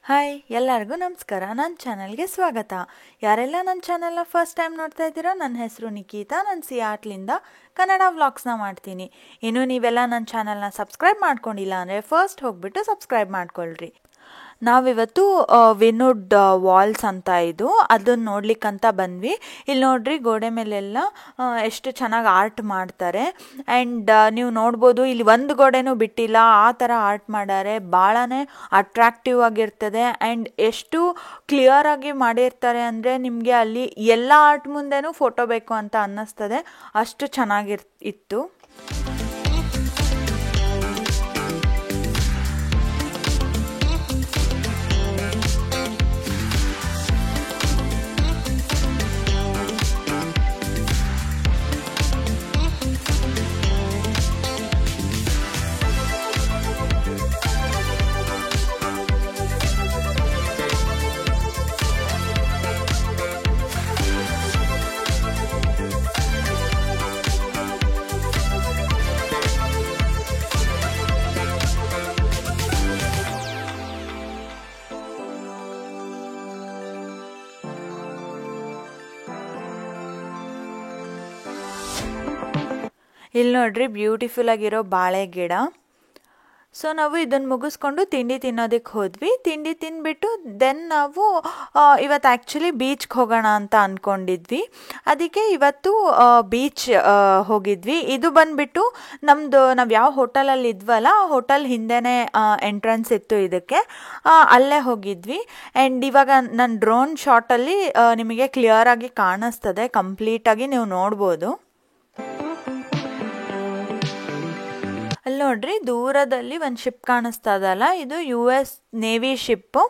Hi ಎಲ್ಲರಿಗೂ ನಮಸ್ಕಾರ. ನನ್ನ ಚಾನಲ್ಗೆ ಸ್ವಾಗತ. ಯಾರೆಲ್ಲ ನನ್ನ ಚಾನಲ್ನ ಫಸ್ಟ್ ಟೈಮ್ ನೋಡ್ತಾ ಇದ್ದೀರೋ, ನನ್ನ ಹೆಸರು ನಿಖಿತಾ. ನಾನು ಸಿಯಾಟ್ಲಿಂದ ಕನ್ನಡ ವ್ಲಾಗ್ಸ್ನ ಮಾಡ್ತೀನಿ. ಇನ್ನು ನೀವೆಲ್ಲ ನನ್ನ ಚಾನಲ್ನ ಸಬ್ಸ್ಕ್ರೈಬ್ ಮಾಡ್ಕೊಂಡಿಲ್ಲ ಅಂದರೆ ಫಸ್ಟ್ ಹೋಗ್ಬಿಟ್ಟು ಸಬ್ಸ್ಕ್ರೈಬ್ ಮಾಡ್ಕೊಳ್ರಿ. ನಾವಿವತ್ತು ವಿನುಡ್ ವಾಲ್ಸ್ ಅಂತ ಇದು ಅದನ್ನು ನೋಡ್ಲಿಕ್ಕಂತ ಬಂದ್ವಿ. ಇಲ್ಲಿ ನೋಡ್ರಿ, ಗೋಡೆ ಮೇಲೆಲ್ಲ ಎಷ್ಟು ಚೆನ್ನಾಗಿ ಆರ್ಟ್ ಮಾಡ್ತಾರೆ. ಆ್ಯಂಡ್ ನೀವು ನೋಡ್ಬೋದು, ಇಲ್ಲಿ ಒಂದು ಗೋಡೆನೂ ಬಿಟ್ಟಿಲ್ಲ, ಆ ಥರ ಆರ್ಟ್ ಮಾಡಾರೆ. ಭಾಳನೇ ಅಟ್ರಾಕ್ಟಿವ್ ಆಗಿರ್ತದೆ. ಆ್ಯಂಡ್ ಎಷ್ಟು ಕ್ಲಿಯರ್ ಆಗಿ ಮಾಡಿರ್ತಾರೆ ಅಂದರೆ ನಿಮಗೆ ಅಲ್ಲಿ ಎಲ್ಲ ಆರ್ಟ್ ಮುಂದೆನೂ ಫೋಟೋ ಬೇಕು ಅಂತ ಅನ್ನಿಸ್ತದೆ, ಅಷ್ಟು ಚೆನ್ನಾಗಿತ್ತು. ಇಲ್ಲಿ ನೋಡ್ರಿ, ಬ್ಯೂಟಿಫುಲ್ ಆಗಿರೋ ಬಾಳೆ ಗಿಡ. ಸೊ ನಾವು ಇದನ್ನು ಮುಗಿಸ್ಕೊಂಡು ತಿಂಡಿ ತಿನ್ನೋದಕ್ಕೆ ಹೋದ್ವಿ. ತಿಂಡಿ ತಿಂದ್ಬಿಟ್ಟು ದೆನ್ ನಾವು ಇವತ್ತು ಆ್ಯಕ್ಚುಲಿ ಬೀಚ್ಗೆ ಹೋಗೋಣ ಅಂತ ಅಂದ್ಕೊಂಡಿದ್ವಿ. ಅದಕ್ಕೆ ಇವತ್ತು ಬೀಚ್ ಹೋಗಿದ್ವಿ. ಇದು ಬಂದುಬಿಟ್ಟು ನಾವು ಯಾವ ಹೋಟೆಲಲ್ಲಿ ಇದ್ವಲ್ಲ, ಆ ಹೋಟೆಲ್ ಹಿಂದೆನೇ ಎಂಟ್ರೆನ್ಸ್ ಇತ್ತು ಇದಕ್ಕೆ, ಅಲ್ಲೇ ಹೋಗಿದ್ವಿ. ಆ್ಯಂಡ್ ಇವಾಗ ನನ್ನ ಡ್ರೋನ್ ಶಾಟಲ್ಲಿ ನಿಮಗೆ ಕ್ಲಿಯರಾಗಿ ಕಾಣಿಸ್ತದೆ, ಕಂಪ್ಲೀಟಾಗಿ ನೀವು ನೋಡ್ಬೋದು. ಅಲ್ಲಿ ನೋಡ್ರಿ, ದೂರದಲ್ಲಿ ಒಂದು ಶಿಪ್ ಕಾಣಿಸ್ತಾ ಇದಲ್ಲ, ಇದು US ನೇವಿ ಶಿಪ್ಪು.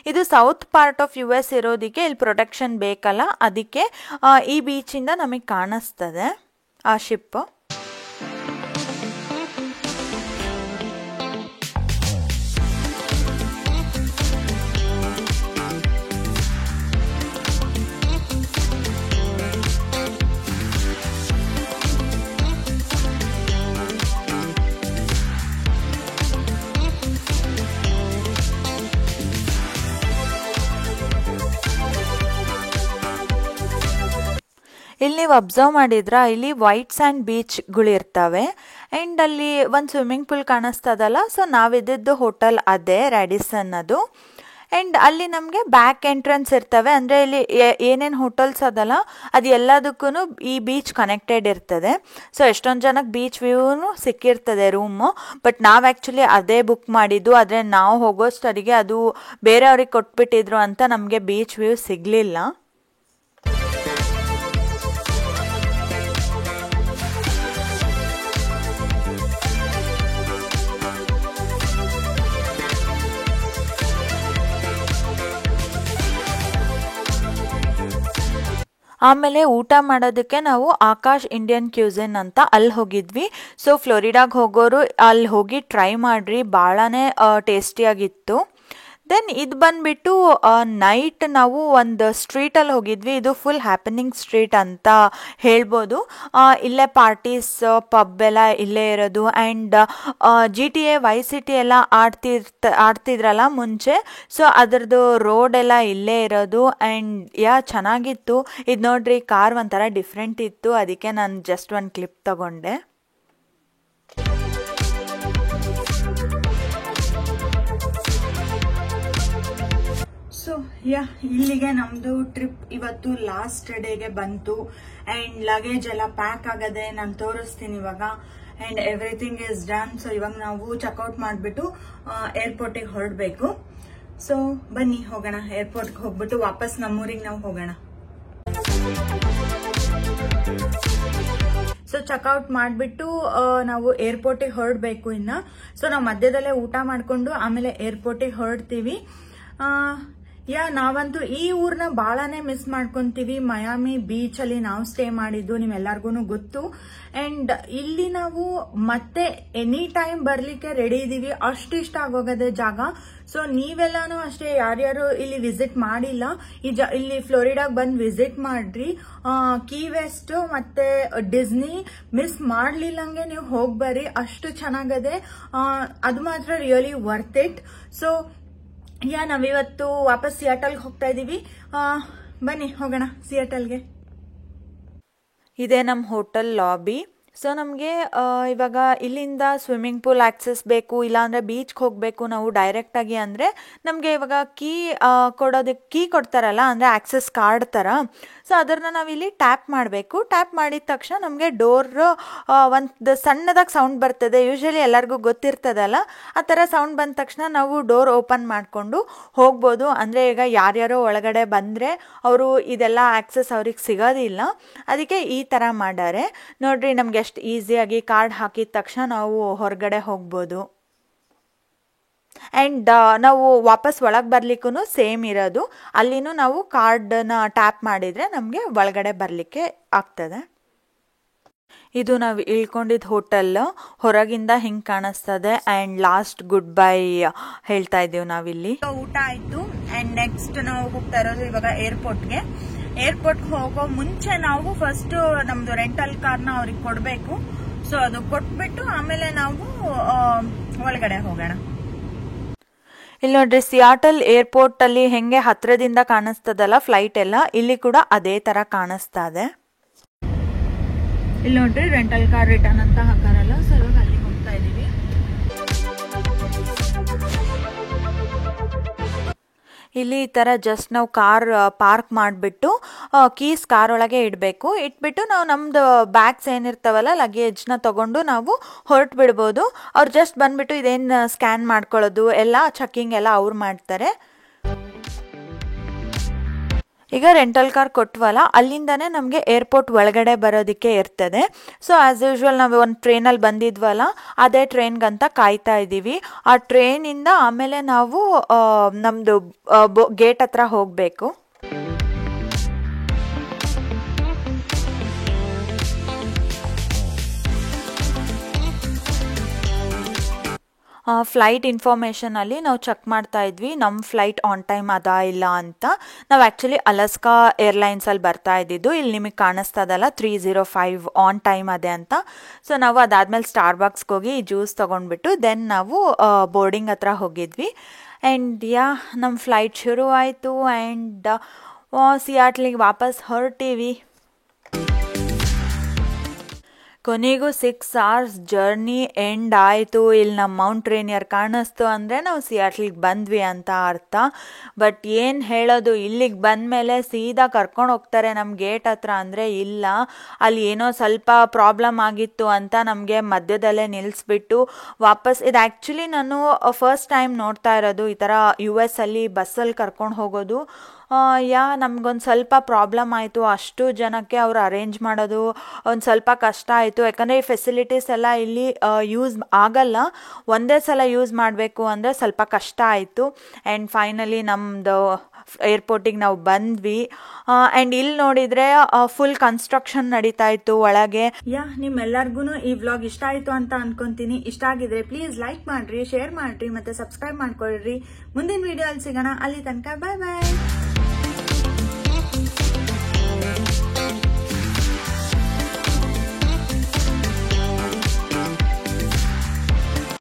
ಇದು ಸೌತ್ ಪಾರ್ಟ್ ಆಫ್ US ಇರೋದಕ್ಕೆ ಇಲ್ಲಿ ಪ್ರೊಟೆಕ್ಷನ್ ಬೇಕಲ್ಲ, ಅದಕ್ಕೆ ಈ ಬೀಚಿಂದ ನಮಗೆ ಕಾಣಿಸ್ತದೆ ಆ ಶಿಪ್ಪು. ಇಲ್ಲಿ ನೀವು ಅಬ್ಸರ್ವ್ ಮಾಡಿದ್ರ, ಇಲ್ಲಿ ವೈಟ್ ಸ್ಯಾಂಡ್ ಬೀಚ್ಗಳಿರ್ತವೆ. ಆ್ಯಂಡ್ ಅಲ್ಲಿ ಒಂದು ಸ್ವಿಮ್ಮಿಂಗ್ ಪೂಲ್ ಕಾಣಿಸ್ತದಲ್ಲ, ಸೊ ನಾವಿದ್ದಿದ್ದು ಹೋಟೆಲ್ ಅದೇ ರ್ಯಾಡಿಸನ್ ಅದು. ಆ್ಯಂಡ್ ಅಲ್ಲಿ ನಮಗೆ ಬ್ಯಾಕ್ ಎಂಟ್ರೆನ್ಸ್ ಇರ್ತವೆ. ಅಂದರೆ ಇಲ್ಲಿ ಏನೇನು ಹೋಟೆಲ್ಸ್ ಅದಲ್ಲ, ಅದು ಎಲ್ಲದಕ್ಕೂ ಈ ಬೀಚ್ ಕನೆಕ್ಟೆಡ್ ಇರ್ತದೆ. ಸೊ ಎಷ್ಟೊಂದು ಜನಕ್ಕೆ ಬೀಚ್ ವ್ಯೂನು ಸಿಕ್ಕಿರ್ತದೆ ರೂಮು. ಬಟ್ ನಾವು ಆ್ಯಕ್ಚುಲಿ ಅದೇ ಬುಕ್ ಮಾಡಿದ್ದು, ಆದರೆ ನಾವು ಹೋಗೋಷ್ಟರಿಗೆ ಅದು ಬೇರೆಯವ್ರಿಗೆ ಕೊಟ್ಬಿಟ್ಟಿದ್ರು ಅಂತ ನಮಗೆ ಬೀಚ್ ವ್ಯೂ ಸಿಗಲಿಲ್ಲ. ಆಮೇಲೆ ಊಟ ಮಾಡೋದಕ್ಕೆ ನಾವು ಆಕಾಶ್ ಇಂಡಿಯನ್ ಕ್ಯೂಸಿನ್ ಅಂತ ಅಲ್ಲಿ ಹೋಗಿದ್ವಿ. ಸೊ ಫ್ಲೋರಿಡಾಗೆ ಹೋಗೋರು ಅಲ್ಲಿ ಹೋಗಿ ಟ್ರೈ ಮಾಡ್ರಿ, ಭಾಳನೇ ಟೇಸ್ಟಿಯಾಗಿತ್ತು. ದೆನ್ ಇದು ಬಂದುಬಿಟ್ಟು ನೈಟ್ ನಾವು ಒಂದು ಸ್ಟ್ರೀಟಲ್ಲಿ ಹೋಗಿದ್ವಿ. ಇದು ಫುಲ್ ಹ್ಯಾಪನಿಂಗ್ ಸ್ಟ್ರೀಟ್ ಅಂತ ಹೇಳ್ಬೋದು. ಇಲ್ಲೇ ಪಾರ್ಟೀಸ್, ಪಬ್ ಎಲ್ಲ ಇಲ್ಲೇ ಇರೋದು. ಆ್ಯಂಡ್ GTA Vice City ಎಲ್ಲ ಆಡ್ತಿದ್ರಲ್ಲ ಮುಂಚೆ, ಸೊ ಅದರದ್ದು ರೋಡ್ ಎಲ್ಲ ಇಲ್ಲೇ ಇರೋದು. ಆ್ಯಂಡ್ ಚೆನ್ನಾಗಿತ್ತು. ಇದು ನೋಡ್ರಿ, ಕಾರ್ ಒಂಥರ ಡಿಫ್ರೆಂಟ್ ಇತ್ತು, ಅದಕ್ಕೆ ನಾನು ಜಸ್ಟ್ ಒಂದು ಕ್ಲಿಪ್ ತಗೊಂಡೆ. ಸೊ ಇಲ್ಲಿಗೆ ನಮ್ಮದು ಟ್ರಿಪ್ ಇವತ್ತು ಲಾಸ್ಟ್ ಡೇಗೆ ಬಂತು. ಆ್ಯಂಡ್ ಲಗೇಜ್ ಎಲ್ಲ ಪ್ಯಾಕ್ ಆಗದೆ, ನಾನು ತೋರಿಸ್ತೀನಿ ಇವಾಗ. And everything is done. So ಇವಾಗ ನಾವು ಚೆಕ್ಔಟ್ ಮಾಡಿಬಿಟ್ಟು ಏರ್ಪೋರ್ಟಿಗೆ ಹೊರಡಬೇಕು. ಸೊ ಬನ್ನಿ ಹೋಗೋಣ, ಏರ್ಪೋರ್ಟ್ಗೆ ಹೋಗ್ಬಿಟ್ಟು ವಾಪಸ್ ನಮ್ಮೂರಿಗೆ ನಾವು ಹೋಗೋಣ. ಸೊ ಚೆಕ್ಔಟ್ ಮಾಡಿಬಿಟ್ಟು ನಾವು ಏರ್ಪೋರ್ಟಿಗೆ ಹೊರಡಬೇಕು ಇನ್ನು. ಸೊ ನಾವು ಮಧ್ಯದಲ್ಲೇ ಊಟ ಮಾಡಿಕೊಂಡು ಆಮೇಲೆ ಏರ್ಪೋರ್ಟಿಗೆ ಹೊರಡ್ತೀವಿ. ನಾವಂತೂ ಈ ಊರನ್ನ ಭಾಳನೇ ಮಿಸ್ ಮಾಡ್ಕೊಂತೀವಿ. ಮಯಾಮಿ ಬೀಚಲ್ಲಿ ನಾವು ಸ್ಟೇ ಮಾಡಿದ್ದು ನಿಮ್ಮೆಲ್ಲರಿಗೂ ಗೊತ್ತು. ಆ್ಯಂಡ್ ಇಲ್ಲಿ ನಾವು ಮತ್ತೆ ಎನಿ ಟೈಮ್ ಬರಲಿಕ್ಕೆ ರೆಡಿ ಇದ್ದೀವಿ, ಅಷ್ಟು ಇಷ್ಟ ಆಗೋಗದೆ ಜಾಗ. ಸೊ ನೀವೆಲ್ಲಾನು ಅಷ್ಟೇ, ಯಾರ್ಯಾರು ಇಲ್ಲಿ ವಿಸಿಟ್ ಮಾಡಿಲ್ಲ, ಇಲ್ಲಿ ಫ್ಲೋರಿಡಾಗೆ ಬಂದು ವಿಸಿಟ್ ಮಾಡ್ರಿ. ಕೀ ವೆಸ್ಟ್ ಮತ್ತೆ ಡಿಸ್ನಿ ಮಿಸ್ ಮಾಡ್ಲಿಲ್ಲಂಗೆ ನೀವು ಹೋಗ್ಬರ್ರಿ, ಅಷ್ಟು ಚೆನ್ನಾಗದೆ. ಅದು ಮಾತ್ರ ರಿಯಲಿ ವರ್ತ್ ಇಟ್. ಸೊ ನಾವಿವತ್ತು ವಾಪಸ್ ಸಿಯಾಟಲ್ಗೆ ಹೋಗ್ತಾ ಇದೀವಿ. ಬನ್ನಿ ಹೋಗೋಣ ಸಿಯಾಟಲ್ಗೆ. ಇದೇ ನಮ್ಮ ಹೋಟೆಲ್ ಲಾಬಿ. ಸೊ ನಮಗೆ ಇವಾಗ ಇಲ್ಲಿಂದ ಸ್ವಿಮ್ಮಿಂಗ್ ಪೂಲ್ ಆಕ್ಸೆಸ್ ಬೇಕು, ಇಲ್ಲಾಂದರೆ ಬೀಚ್ಗೆ ಹೋಗಬೇಕು ನಾವು ಡೈರೆಕ್ಟಾಗಿ ಅಂದರೆ ನಮಗೆ ಇವಾಗ ಕೊಡೋದಕ್ಕೆ ಕೀ ಕೊಡ್ತಾರಲ್ಲ, ಅಂದರೆ ಆಕ್ಸೆಸ್ ಕಾರ್ಡ್ ಥರ. ಸೊ ಅದನ್ನು ನಾವಿಲ್ಲಿ ಟ್ಯಾಪ್ ಮಾಡಬೇಕು. ಟ್ಯಾಪ್ ಮಾಡಿದ ತಕ್ಷಣ ನಮಗೆ ಡೋರ್ ಒಂದು ಸಣ್ಣದಾಗಿ ಸೌಂಡ್ ಬರ್ತದೆ. ಯೂಶ್ವಲಿ ಎಲ್ಲರಿಗೂ ಗೊತ್ತಿರ್ತದಲ್ಲ, ಆ ಥರ ಸೌಂಡ್ ಬಂದ ತಕ್ಷಣ ನಾವು ಡೋರ್ ಓಪನ್ ಮಾಡಿಕೊಂಡು ಹೋಗ್ಬೋದು. ಅಂದರೆ ಈಗ ಯಾರ್ಯಾರೋ ಒಳಗಡೆ ಬಂದರೆ ಅವರು ಇದೆಲ್ಲ ಆಕ್ಸೆಸ್ ಅವ್ರಿಗೆ ಸಿಗೋದಿಲ್ಲ, ಅದಕ್ಕೆ ಈ ಥರ ಮಾಡ್ಯಾರೆ ನೋಡ್ರಿ. ನಮ್ಗೆ ಎಷ್ಟು ಈಸಿಯಾಗಿ ಕಾರ್ಡ್ ಹಾಕಿದ ತಕ್ಷಣ ನಾವು ಹೊರಗಡೆ ಹೋಗ್ಬೋದು. ಆ್ಯಂಡ್ ನಾವು ವಾಪಸ್ ಒಳಗೆ ಬರ್ಲಿಕ್ಕೂ ಸೇಮ್ ಇರೋದು. ಅಲ್ಲಿನೂ ನಾವು ಕಾರ್ಡನ್ನ ಟ್ಯಾಪ್ ಮಾಡಿದರೆ ನಮಗೆ ಒಳಗಡೆ ಬರಲಿಕ್ಕೆ ಆಗ್ತದೆ. ಇದು ನಾವು ಇಳ್ಕೊಂಡಿದ್ದ ಹೋಟೆಲ್. ಹೊರಗಿಂದ ಹಿಂಗೆ ಕಾಣಿಸ್ತದೆ. ಆ್ಯಂಡ್ ಲಾಸ್ಟ್ ಗುಡ್ ಬೈ ಹೇಳ್ತಾ ಇದ್ದೀವಿ ನಾವಿಲ್ಲಿ. ಊಟ ಆಯಿತು. ಆ್ಯಂಡ್ ನೆಕ್ಸ್ಟ್ ನಾವು ಹೋಗ್ತಾ ಇರೋದು ಇವಾಗ ಏರ್ಪೋರ್ಟ್ಗೆ. ಏರ್ಪೋರ್ಟ್ಗೆ ಹೋಗೋ ಮುಂಚೆ ನಾವು ಫಸ್ಟ್ ನಮ್ದು ರೆಂಟಲ್ ಕಾರ್ನ ಅವ್ರಿಗೆ ಕೊಡಬೇಕು. ಸೊ ಅದು ಕೊಟ್ಬಿಟ್ಟು ಆಮೇಲೆ ನಾವು ಒಳಗಡೆ ಹೋಗೋಣ. ಇಲ್ಲಿ ನೋಡ್ರಿ, ಸಿಯಾಟಲ್ ಏರ್ಪೋರ್ಟ್ ಅಲ್ಲಿ ಹೆಂಗೆ ಹತ್ರದಿಂದ ಕಾಣಿಸ್ತದಲ್ಲ ಫ್ಲೈಟ್ ಎಲ್ಲ, ಇಲ್ಲಿ ಕೂಡ ಅದೇ ತರ ಕಾಣಿಸ್ತಾ ಇದೆ. ಇಲ್ಲಿ ನೋಡ್ರಿ ರೆಂಟಲ್ ಕಾರ್ ರಿಟರ್ನ್ ಅಂತ ಹಾಕಾರಲ್ಲ, ಸೊ ಇವಾಗ ಅಲ್ಲಿ ಹೋಗ್ತಾ ಇದೀವಿ. ಇಲ್ಲಿ ಈ ಥರ ಜಸ್ಟ್ ನಾವು ಕಾರ್ ಪಾರ್ಕ್ ಮಾಡಿಬಿಟ್ಟು ಕೀಸ್ ಕಾರ್ ಒಳಗೆ ಇಡಬೇಕು. ಇಟ್ಬಿಟ್ಟು ನಾವು ನಮ್ಮದು ಬ್ಯಾಗ್ಸ್ ಏನಿರ್ತಾವಲ್ಲ ಲಗೇಜ್ನ ತೊಗೊಂಡು ನಾವು ಹೊರಟು ಬಿಡ್ಬೋದು. ಅವ್ರು ಜಸ್ಟ್ ಬಂದುಬಿಟ್ಟು ಇದೇನು ಸ್ಕ್ಯಾನ್ ಮಾಡ್ಕೊಳ್ಳೋದು ಎಲ್ಲ ಚೆಕ್ಕಿಂಗ್ ಎಲ್ಲ ಅವ್ರು ಮಾಡ್ತಾರೆ. ಈಗ ರೆಂಟಲ್ ಕಾರ್ ಕೊಟ್ವಲ್ಲ, ಅಲ್ಲಿಂದನೇ ನಮಗೆ ಏರ್ಪೋರ್ಟ್ ಒಳಗಡೆ ಬರೋದಕ್ಕೆ ಇರ್ತದೆ. ಸೊ ಆ್ಯಸ್ ಯೂಶ್ವಲ್ ನಾವು ಒಂದು ಟ್ರೈನಲ್ಲಿ ಬಂದಿದ್ವಲ್ಲ, ಅದೇ ಟ್ರೈನ್ಗಂತ ಕಾಯ್ತಾ ಇದ್ದೀವಿ. ಆ ಟ್ರೈನಿಂದ ಆಮೇಲೆ ನಾವು ನಮ್ಮದು ಗೇಟ್ ಹತ್ರ ಹೋಗಬೇಕು. ಫ್ಲೈಟ್ ಇನ್ಫಾರ್ಮೇಷನಲ್ಲಿ ನಾವು ಚೆಕ್ ಮಾಡ್ತಾ ಇದ್ವಿ ನಮ್ಮ ಫ್ಲೈಟ್ ಆನ್ ಟೈಮ್ ಅದಾ ಇಲ್ಲ ಅಂತ. ನಾವು ಆ್ಯಕ್ಚುಲಿ ಅಲಸ್ಕಾ ಏರ್ಲೈನ್ಸಲ್ಲಿ ಬರ್ತಾ ಇದ್ದಿದ್ದು. ಇಲ್ಲಿ ನಿಮಗೆ ಕಾಣಿಸ್ತದಲ್ಲ 305 ಆನ್ ಟೈಮ್ ಅದೇ ಅಂತ. ಸೊ ನಾವು ಅದಾದಮೇಲೆ ಸ್ಟಾರ್ಬಕ್ಸ್ಗೆ ಹೋಗಿ ಜ್ಯೂಸ್ ತೊಗೊಂಡ್ಬಿಟ್ಟು ದೆನ್ ನಾವು ಬೋರ್ಡಿಂಗ್ ಹತ್ರ ಹೋಗಿದ್ವಿ. ಆ್ಯಂಡ್ ನಮ್ಮ ಫ್ಲೈಟ್ ಶುರು ಆಯಿತು. ಆ್ಯಂಡ್ ಸಿಯಾಟ್ಲಿಗೆ ವಾಪಸ್ ಹೊರಟೀವಿ. ಕೊನೆಗೂ 6 hours ಜರ್ನಿ ಎಂಡ್ ಆಯಿತು. ಇಲ್ಲಿ ನಮ್ಮ ಮೌಂಟ್ ರೇನಿಯರ್ ಕಾಣಿಸ್ತು ಅಂದರೆ ನಾವು ಸಿಯಾಟ್ಲಿಗೆ ಬಂದ್ವಿ ಅಂತ ಅರ್ಥ. ಬಟ್ ಏನು ಹೇಳೋದು, ಇಲ್ಲಿಗೆ ಬಂದಮೇಲೆ ಸೀದಾ ಕರ್ಕೊಂಡು ಹೋಗ್ತಾರೆ ನಮ್ಮ ಗೇಟ್ ಹತ್ರ ಅಂದರೆ ಇಲ್ಲ, ಅಲ್ಲಿ ಏನೋ ಸ್ವಲ್ಪ ಪ್ರಾಬ್ಲಮ್ ಆಗಿತ್ತು ಅಂತ ನಮಗೆ ಮಧ್ಯದಲ್ಲೇ ನಿಲ್ಲಿಸ್ಬಿಟ್ಟು ವಾಪಸ್. ಇದು ಆ್ಯಕ್ಚುಲಿ ನಾನು ಫಸ್ಟ್ ಟೈಮ್ ನೋಡ್ತಾ ಇರೋದು ಈ ಥರ US ಅಲ್ಲಿ ಬಸ್ಸಲ್ಲಿ ಕರ್ಕೊಂಡು ಹೋಗೋದು. ನಮಗೊಂದು ಸ್ವಲ್ಪ ಪ್ರಾಬ್ಲಮ್ ಆಯಿತು. ಅಷ್ಟು ಜನಕ್ಕೆ ಅವರು ಅರೇಂಜ್ ಮಾಡೋದು ಒಂದು ಸ್ವಲ್ಪ ಕಷ್ಟ ಆಯಿತು. ಯಾಕಂದರೆ ಈ ಫೆಸಿಲಿಟೀಸ್ ಎಲ್ಲ ಇಲ್ಲಿ ಯೂಸ್ ಆಗಲ್ಲ, ಒಂದೇ ಸಲ ಯೂಸ್ ಮಾಡಬೇಕು ಅಂದರೆ ಸ್ವಲ್ಪ ಕಷ್ಟ ಆಯಿತು. ಆ್ಯಂಡ್ ಫೈನಲಿ ನಮ್ಮದು ಏರ್ಪೋರ್ಟಿಗೆ ನಾವು ಬಂದ್ವಿ. ಆ್ಯಂಡ್ ಇಲ್ಲಿ ನೋಡಿದರೆ ಫುಲ್ ಕನ್ಸ್ಟ್ರಕ್ಷನ್ ನಡೀತಾ ಇತ್ತು ಒಳಗೆ. ನಿಮ್ಮೆಲ್ಲರಿಗೂ ಈ ವ್ಲಾಗ್ ಇಷ್ಟ ಆಯಿತು ಅಂತ ಅನ್ಕೊಂತೀನಿ. ಇಷ್ಟ ಆಗಿದ್ರೆ ಪ್ಲೀಸ್ ಲೈಕ್ ಮಾಡಿರಿ, ಶೇರ್ ಮಾಡಿರಿ ಮತ್ತು ಸಬ್ಸ್ಕ್ರೈಬ್ ಮಾಡ್ಕೊಳ್ರಿ. ಮುಂದಿನ ವಿಡಿಯೋ ಅಲ್ಲಿ ಸಿಗೋಣ. ಅಲ್ಲಿ ತನಕ ಬಾಯ್ ಬಾಯ್.